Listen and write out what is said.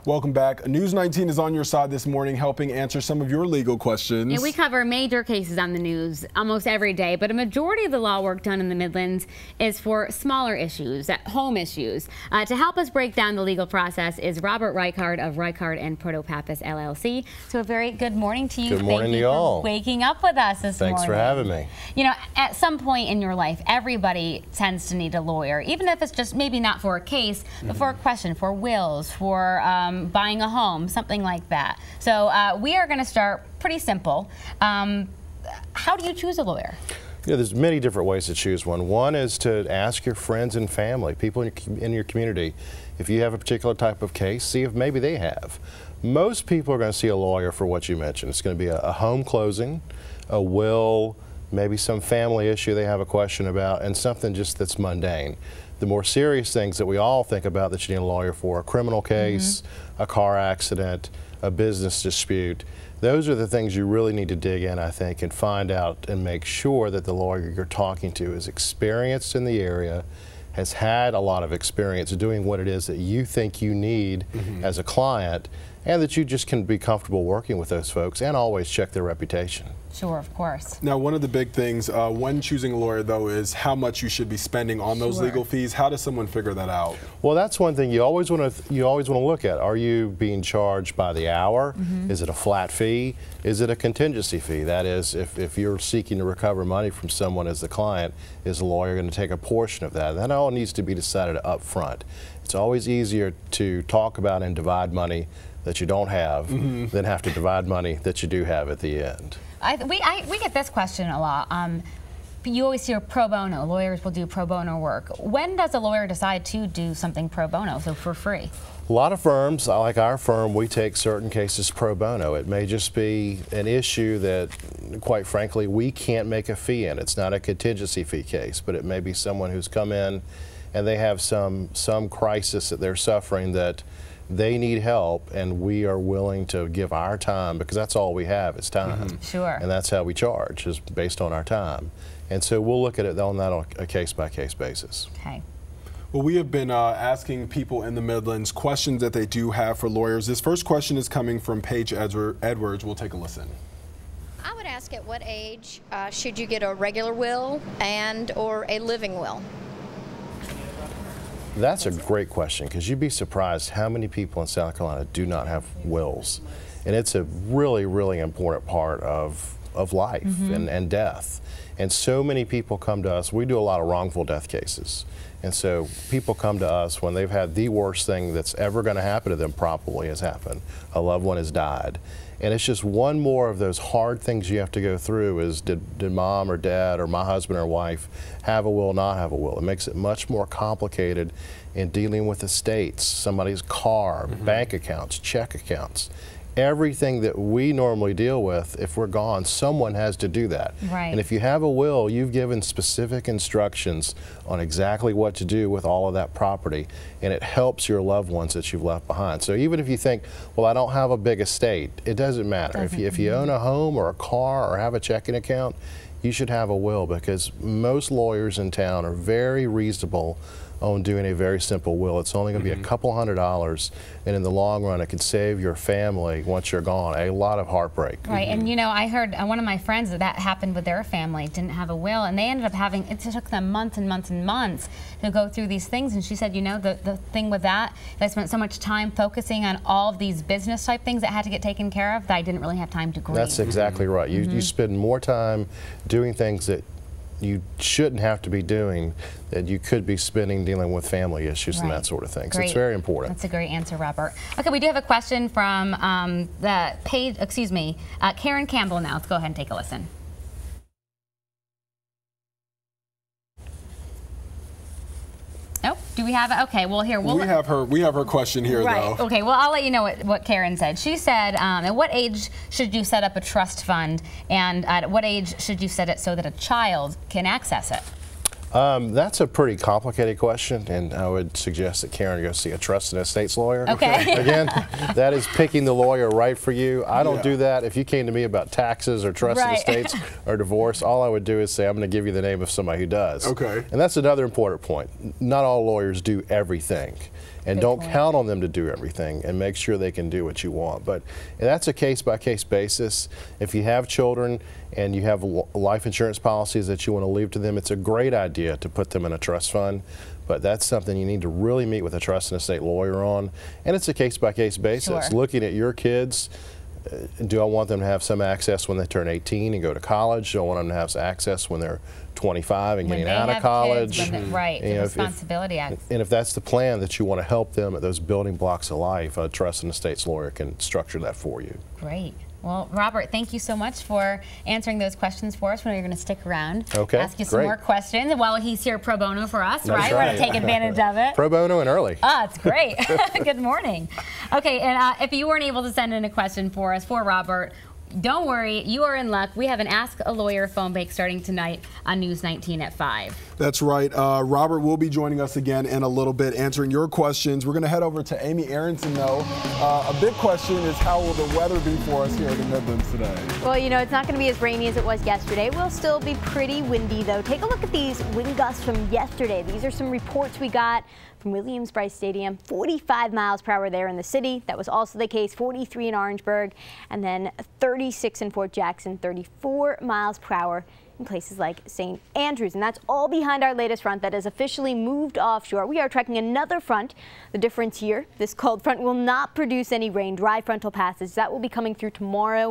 Welcome back. News 19 is on your side this morning, helping answer some of your legal questions. And we cover major cases on the news almost every day, but a majority of the law work done in the Midlands is for smaller issues, home issues. To help us break down the legal process is Robert Reichard of Reichard and Protopappas LLC. So a very good morning to you. Good morning to you all. Waking up with us this morning. Thanks for having me. You know, at some point in your life, everybody tends to need a lawyer, even if it's just maybe not for a case, but for a question, for wills, for buying a home, something like that. So we are going to start pretty simple. How do you choose a lawyer? You know, there's many different ways to choose one. One is to ask your friends and family, people in your community, if you have a particular type of case, see if maybe they have. Most people are going to see a lawyer for what you mentioned. It's going to be a home closing, a will, maybe some family issue they have a question about, and something just that's mundane. The more serious things that we all think about that you need a lawyer for, a criminal case, a car accident, a business dispute, those are the things you really need to dig in, I think, and find out and make sure that the lawyer you're talking to is experienced in the area, has had a lot of experience doing what it is that you think you need as a client, and that you just can be comfortable working with those folks and always check their reputation. Sure, of course. Now, one of the big things when choosing a lawyer, though, is how much you should be spending on those legal fees. How does someone figure that out? Well, that's one thing you always want to look at. Are you being charged by the hour? Is it a flat fee? Is it a contingency fee? That is, if you're seeking to recover money from someone as the client, is the lawyer going to take a portion of that? That all needs to be decided up front. It's always easier to talk about and divide money that you don't have than have to divide money that you do have at the end. We get this question a lot. You always hear pro bono. Lawyers will do pro bono work. When does a lawyer decide to do something pro bono, so for free? A lot of firms, like our firm, we take certain cases pro bono. It may just be an issue that, quite frankly, we can't make a fee in. It's not a contingency fee case, but it may be someone who's come in and they have some crisis that they're suffering that they need help, and we are willing to give our time, because that's all we have is time. Sure. And that's how we charge, is based on our time. And so we'll look at it on a case-by-case basis. Okay. Well, we have been asking people in the Midlands questions that they do have for lawyers. This first question is coming from Paige Edwards. We'll take a listen. I would ask, at what age should you get a regular will or a living will? That's a great question, because you'd be surprised how many people in South Carolina do not have wills. And it's a really, really important part of life and death. And so many people come to us. We do a lot of wrongful death cases. And so people come to us when they've had the worst thing that's ever going to happen to them probably has happened. A loved one has died. And it's just one more of those hard things you have to go through is, did mom or dad or my husband or wife have a will, not have a will? It makes it much more complicated in dealing with estates, somebody's car, bank accounts, check accounts. Everything that we normally deal with, if we're gone, someone has to do that. Right. And if you have a will, you've given specific instructions on exactly what to do with all of that property, and it helps your loved ones that you've left behind. So even if you think, well, I don't have a big estate, it doesn't matter. If you own a home or a car or have a checking account, you should have a will, because most lawyers in town are very reasonable on doing a very simple will. It's only going to be a couple $100s, and in the long run it can save your family, once you're gone, a lot of heartbreak. Right, and you know, I heard one of my friends that happened with their family, didn't have a will, and they ended up having, it took them months and months and months to go through these things, and she said, you know, the thing with that, I spent so much time focusing on all of these business type things that had to get taken care of that I didn't really have time to grieve. That's exactly right. You spend more time doing things that you shouldn't have to be doing, that you could be spending dealing with family issues and that sort of thing. So it's very important. That's a great answer, Robert. Okay, we do have a question from Karen Campbell now. Let's go ahead and take a listen. Oh, do we have it? Okay, well here we have her question here, though. Okay, well I'll let you know what Karen said. She said, at what age should you set up a trust fund, and at what age should you set it so that a child can access it? That's a pretty complicated question, and I would suggest that Karen go see a trust and estates lawyer. Okay. Again, that is picking the lawyer right for you. I don't do that. If you came to me about taxes or trust and estates or divorce, all I would do is say, I'm going to give you the name of somebody who does. Okay. And that's another important point. Not all lawyers do everything. and Good don't point. count on them to do everything, and make sure they can do what you want. But that's a case-by-case basis. If you have children and you have life insurance policies that you want to leave to them, it's a great idea to put them in a trust fund. But that's something you need to really meet with a trust and estate lawyer on. And it's a case-by-case basis. Sure. Looking at your kids, do I want them to have some access when they turn 18 and go to college? Do I want them to have some access when they're 25 and When getting they out of have college? kids, right, You the know, responsibility act. and if that's the plan, that you want to help them at those building blocks of life, a trust and estates lawyer can structure that for you. Great. Well, Robert, thank you so much for answering those questions for us. We're going to stick around, Okay, ask you some great. more questions while he's here pro bono for us, That's right? We're going right. to take advantage of it. Pro bono and early. Ah, it's great. Good morning. Okay, and if you weren't able to send in a question for us, for Robert, don't worry, you are in luck. We have an Ask a Lawyer phone bank starting tonight on News 19 at 5. That's right. Robert will be joining us again in a little bit, answering your questions. We're going to head over to Amy Aronson, though. A big question is, how will the weather be for us here in the Midlands today? Well, you know, it's not going to be as rainy as it was yesterday. It will still be pretty windy, though. Take a look at these wind gusts from yesterday. These are some reports we got from Williams-Brice Stadium. 45 miles per hour there in the city. That was also the case. 43 in Orangeburg, and then 36 in Fort Jackson. 34 miles per hour in places like St. Andrews. And that's all behind our latest front that has officially moved offshore. We are tracking another front. The difference here, this cold front will not produce any rain. Dry frontal passes. That will be coming through tomorrow.